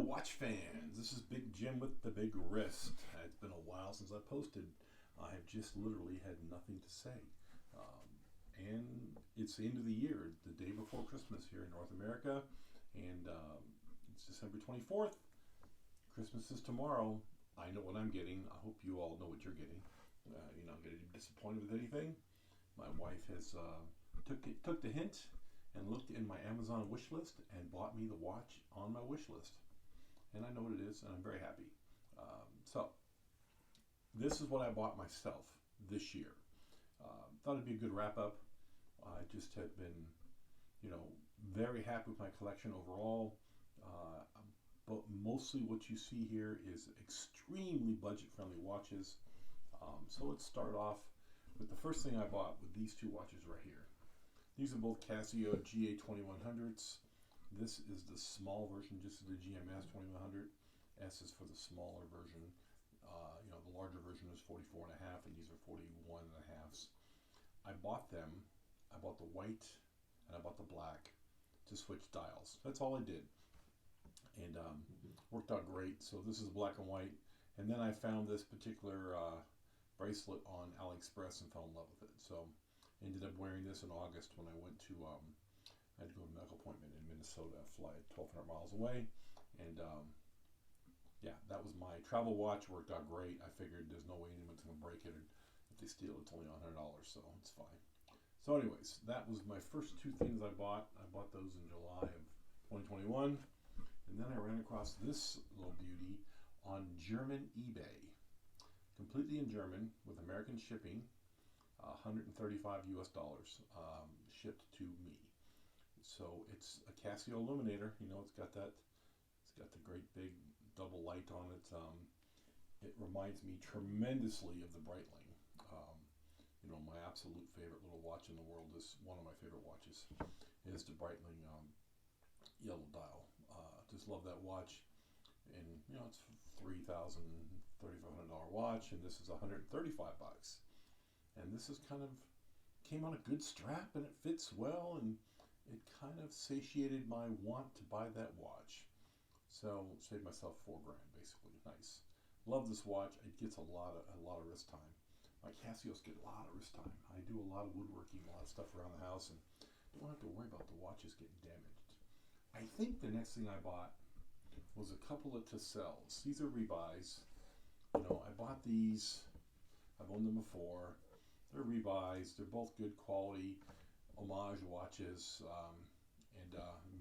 watch fans. This is Big Jim with the Big Wrist. It's been a while since I posted. I have just literally had nothing to say. And it's the end of the year, the day before Christmas here in North America. And it's December 24th. Christmas is tomorrow. I know what I'm getting. I hope you all know what you're getting. You're not going to be disappointed with anything. My wife has took the hint and looked in my Amazon wish list and bought me the watch on my wish list. And I know what it is, and I'm very happy. So, this is what I bought myself this year. Thought it'd be a good wrap-up. I just have been, very happy with my collection overall. But mostly what you see here is extremely budget-friendly watches. So let's start off with the first thing I bought with these two watches right here. These are both Casio Ga2100s. This is the small version, just the GMS 2100. S is for the smaller version. The larger version is 44 and a half, and these are 41 and a halves. I bought them. I bought the white and I bought the black to switch dials. That's all I did. And worked out great. So this is black and white. And then I found this particular bracelet on AliExpress and fell in love with it. So ended up wearing this in August when I went to, I had to go to a medical appointment in Minnesota, fly 1,200 miles away. And that was my travel watch. Worked out great. I figured there's no way anyone's going to break it. If they steal it, it's only $100, so it's fine. So anyways, that was my first two things I bought. I bought those in July of 2021. And then I ran across this little beauty on German eBay. Completely in German with American shipping. $135 US shipped to me. So it's a Casio Illuminator. It's got the great big double light on it. It reminds me tremendously of the Breitling. My absolute favorite little watch in the world is one of my favorite watches is the Breitling yellow dial. Just love that watch. And it's $3,000, $3,500 watch, and this is $135. And this is came on a good strap, and it fits well, and it kind of satiated my want to buy that watch. So saved myself $4 grand, basically. Nice. Love this watch. It gets a lot of wrist time. My Casios get a lot of wrist time. I do a lot of woodworking, a lot of stuff around the house, and don't have to worry about the watches getting damaged. I think the next thing I bought was a couple of Tessels. These are rebuys. I bought these. I've owned them before. They're rebuys. They're both good quality homage watches, and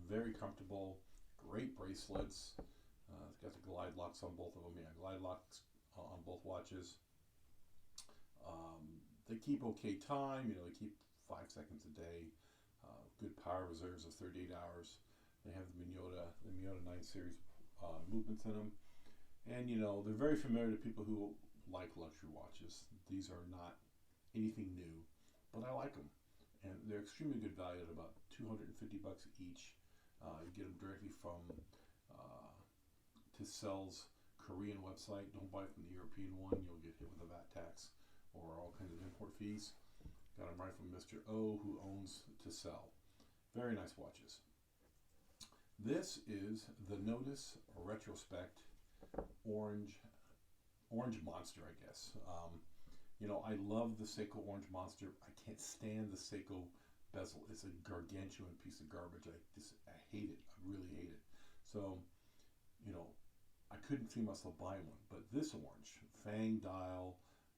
very comfortable. Great bracelets. It's got the glide locks on both of them. Yeah, glide locks on both watches. They keep okay time. They keep 5 seconds a day. Good power reserves of 38 hours. They have the Miyota 9 series movements in them. And, they're very familiar to people who like luxury watches. These are not anything new, but I like them. And they're extremely good value at about $250 each. You get them directly from Tessels' Korean website. Don't buy from the European one. You'll get hit with a VAT tax or all kinds of import fees. Got them right from Mr. O, who owns Tessel. Very nice watches. This is the Notice Retrospect Orange Monster, I guess. I love the Seiko Orange Monster. I can't stand the Seiko bezel. It's a gargantuan piece of garbage. I hate it. I really hate it. So, I couldn't see myself buying one. But this orange, fang dial,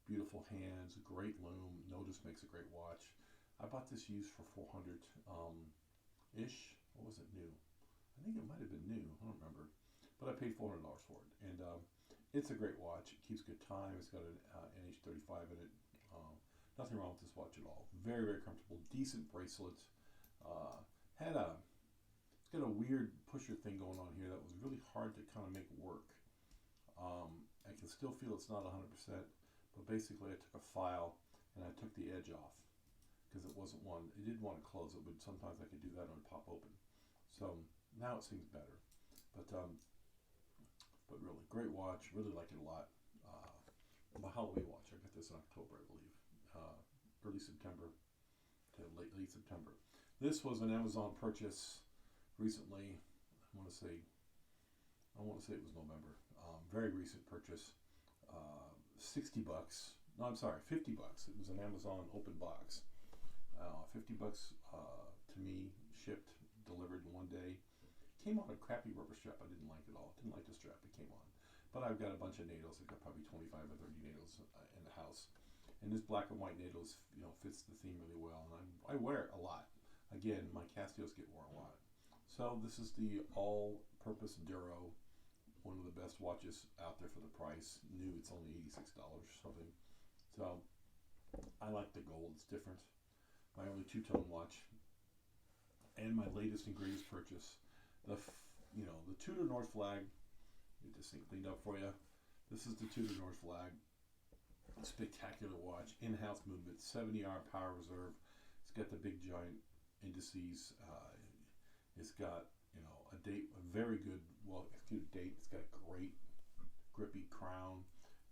beautiful hands, great loom. Notice makes a great watch. I bought this used for $400-ish. What was it, new? I think it might have been new. I don't remember. But I paid $400 for it. And it's a great watch. It keeps good time. It's got an NH35 in it. Nothing wrong with this watch at all. Very, very comfortable. Decent bracelet. It's got a weird pusher thing going on here that was really hard to kind of make work. I can still feel it's not 100%, but basically I took a file and I took the edge off because it wasn't one. It didn't want to close. It would sometimes I could do that and it would pop open. So now it seems better. But really great watch. Really like it a lot. My Halloween watch. I got this in October, I believe. Early September to late September. This was an Amazon purchase recently. I want to say I want to say it was November. Very recent purchase. $60. No, I'm sorry, $50. It was an Amazon open box. $50 to me, shipped, delivered in one day. Came on a crappy rubber strap. I didn't like it all. Didn't like the strap it came on. But I've got a bunch of needles. I've got probably 25 or 30 needles in the house. And this black and white needles, fits the theme really well. And I wear it a lot. Again, my Casios get worn a lot. So this is the all-purpose Duro. One of the best watches out there for the price. New, it's only $86 or something. So I like the gold. It's different. My only two-tone watch. And my latest and greatest purchase. The Tudor North Flag. Get this thing cleaned up for you. This is the Tudor North Flag. Spectacular watch. In-house movement. 70-hour power reserve. It's got the big giant indices. It's got a very good, well-executed date. It's got a great grippy crown.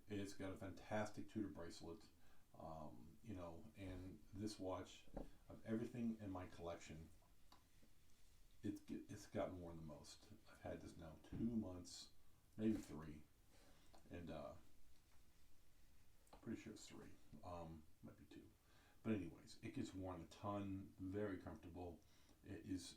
It's got a fantastic Tudor bracelet. And this watch, of everything in my collection, it's gotten worn the most. I've had this now 2 months, maybe 3, and pretty sure it's 3. Might be 2. But anyways, it gets worn a ton. Very comfortable. It is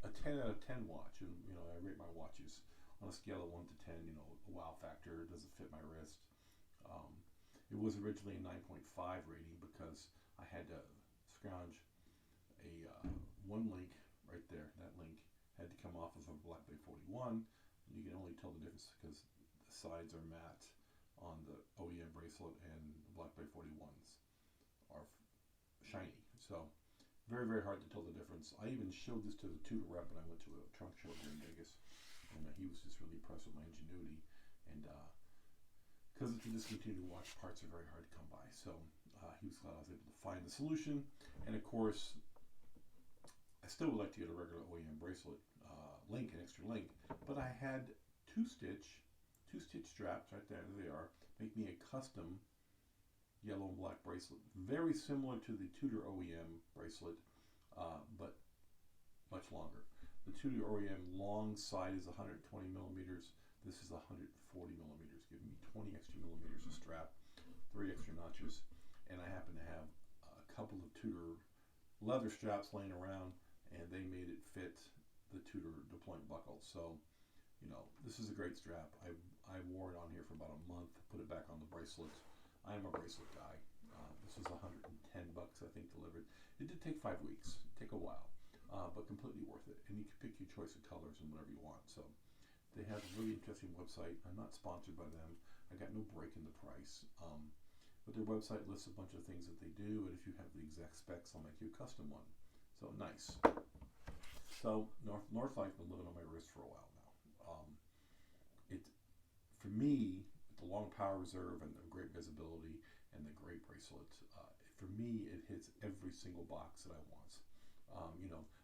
a 10 out of 10 watch, and I rate my watches on a scale of 1 to 10. A wow factor. Does it fit my wrist? It was originally a 9.5 rating because I had to scrounge a one link right there. That link had to come off of a BlackBerry 41. And you can only tell the difference because the sides are matte on the OEM bracelet, and the BlackBerry 41s are shiny. So very, very hard to tell the difference. I even showed this to the Tudor rep when I went to a trunk show here in Vegas, and he was just really impressed with my ingenuity. And because it's a discontinued watch, parts are very hard to come by. So he was glad I was able to find the solution. And of course, I still would like to get a regular OEM bracelet link, an extra link, but I had two-stitch straps right there. There they are. Make me a custom yellow and black bracelet, very similar to the Tudor OEM bracelet, but much longer. The Tudor OEM long side is 120 millimeters. This is 140 millimeters, giving me 20 extra millimeters of strap, 3 extra notches, and I happen to have a couple of Tudor leather straps laying around, and they made it fit the Tudor deployment buckle. So, this is a great strap. I wore it on here for about a month, put it back on the bracelet. I am a bracelet guy. This was $110, I think, delivered. It did take 5 weeks, take a while, but completely worth it. And you can pick your choice of colors and whatever you want. So they have a really interesting website. I'm not sponsored by them. I got no break in the price. But their website lists a bunch of things that they do, and if you have the exact specs, I'll make you a custom one. So nice. So Northlight's been living on my wrist for a while now. For me, the long power reserve and the great visibility and the great bracelet, for me, it hits every single box that I want.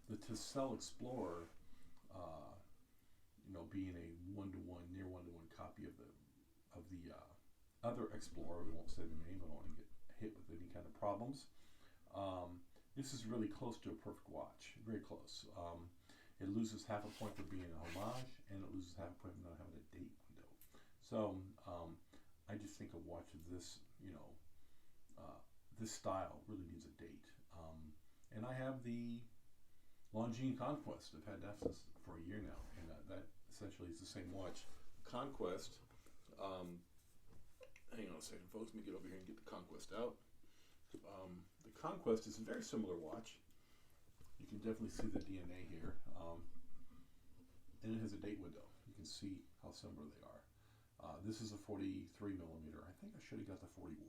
The Casio Explorer, being a near one-to-one copy of the other Explorer, we won't say the name, I don't want to get hit with any kind of problems. This is really close to a perfect watch, very close. It loses half a point for being a homage, and it loses half a point for not having a date window. So I just think a watch of this, this style really needs a date. And I have the Longines Conquest. I've had that for a year now, and that essentially is the same watch. Conquest. Hang on a second, folks. Let me get over here and get the Conquest out. The Conquest is a very similar watch. You can definitely see the DNA here, and it has a date window. You can see how similar they are. This is a 43 millimeter. I think I should have got the 41,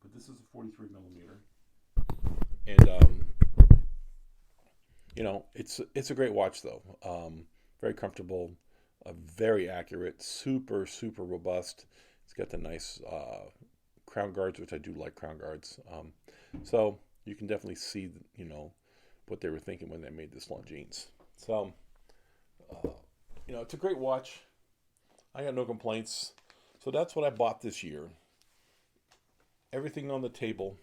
but this is a 43 millimeter, and it's a great watch though. Very comfortable, very accurate, super robust. It's got the nice crown guards, which I do like crown guards. So you can definitely see, what they were thinking when they made this Longines. So, it's a great watch. I got no complaints. So that's what I bought this year. Everything on the table.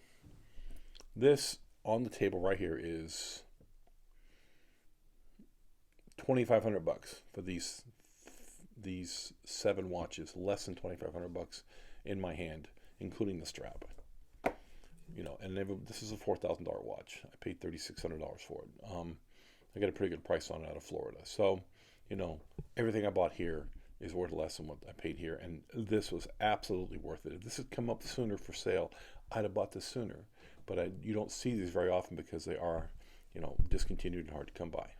This on the table right here is $2,500 for these these 7 watches less than $2,500 in my hand, including the strap. And this is a $4,000 watch. I paid $3,600 for it. I got a pretty good price on it out of Florida. So, everything I bought here is worth less than what I paid here, and this was absolutely worth it. If this had come up sooner for sale, I'd have bought this sooner. But you don't see these very often because they are, discontinued and hard to come by.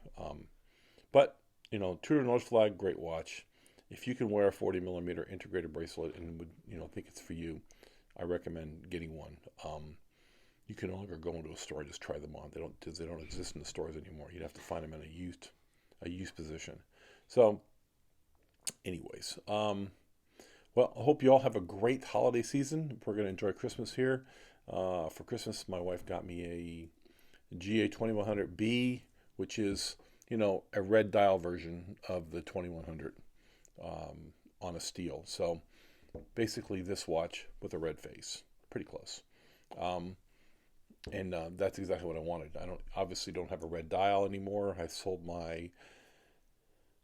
But true to North Flag, great watch. If you can wear a 40 millimeter integrated bracelet and would, think it's for you, I recommend getting one. You can no longer go into a store and just try them on. They don't exist in the stores anymore. You'd have to find them in a used position. So, anyways, well, I hope you all have a great holiday season. We're going to enjoy Christmas here. For Christmas, my wife got me a Ga2100B, which is, a red dial version of the 2100 on a steel. So basically this watch with a red face. Pretty close. And that's exactly what I wanted. I obviously don't have a red dial anymore. I sold my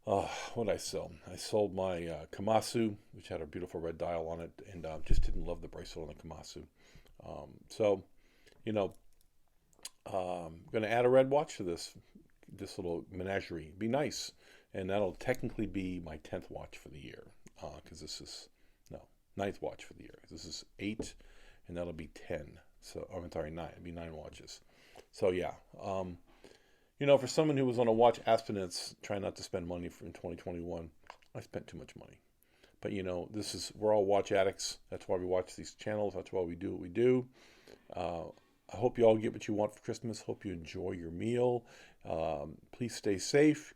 what did I sell? I sold my Kamasu, which had a beautiful red dial on it, and just didn't love the bracelet on the Kamasu. So, I'm going to add a red watch to this little menagerie. Be nice, and that'll technically be my 10th watch for the year, because this is 9th watch for the year. This is 8, and that'll be 10. So, I'm sorry, 9. It'll be 9 watches. So yeah. For someone who was on a watch abstinence, trying not to spend money in 2021, I spent too much money. But we're all watch addicts. That's why we watch these channels. That's why we do what we do. I hope you all get what you want for Christmas. Hope you enjoy your meal. Please stay safe.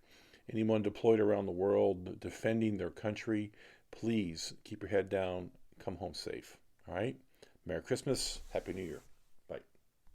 Anyone deployed around the world defending their country, please keep your head down. Come home safe. All right? Merry Christmas. Happy New Year.